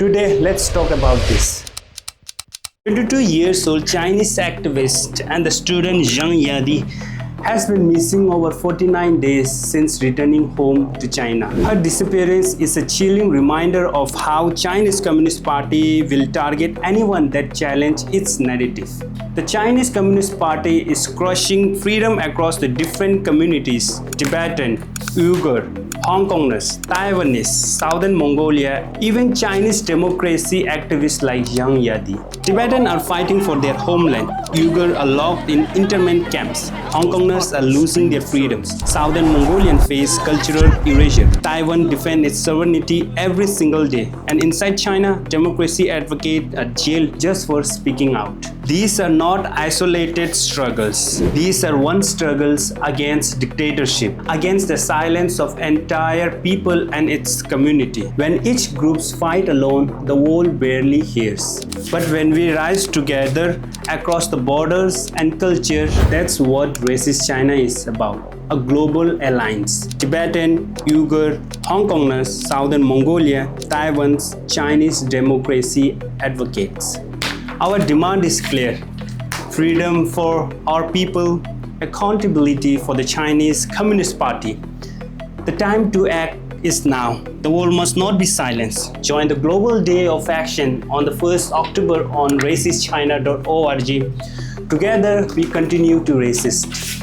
Today, let's talk about this. 22 years old Chinese activist and the student Zhang Yadi has been missing over 49 days since returning home to China. Her disappearance is a chilling reminder of how Chinese Communist Party will target anyone that challenges its narrative. The Chinese Communist Party is crushing freedom across the different communities: Tibetan, Uyghur, Hong Kongers, Taiwanese, Southern Mongolia, even Chinese democracy activists like Zhang Yadi. Tibetans are fighting for their homeland. Uyghurs are locked in internment camps. Hong Kongers are losing their freedoms. Southern Mongolian face cultural erasure. Taiwan defends its sovereignty every single day. And inside China, democracy advocates are jailed just for speaking out. These are not isolated struggles. These are one struggles against dictatorship, against the silence of entire people and its community. When each groups fight alone, the world barely hears. But when we rise together across the borders and culture, that's what racist China is about. A global alliance. Tibetan, Uyghur, Hong Kongers, Southern Mongolia, Taiwan's Chinese democracy advocates. Our demand is clear: freedom for our people, accountability for the Chinese Communist Party. The time to act is now. The world must not be silenced. Join the Global Day of Action on the 1st October on racistchina.org. Together we continue to resist.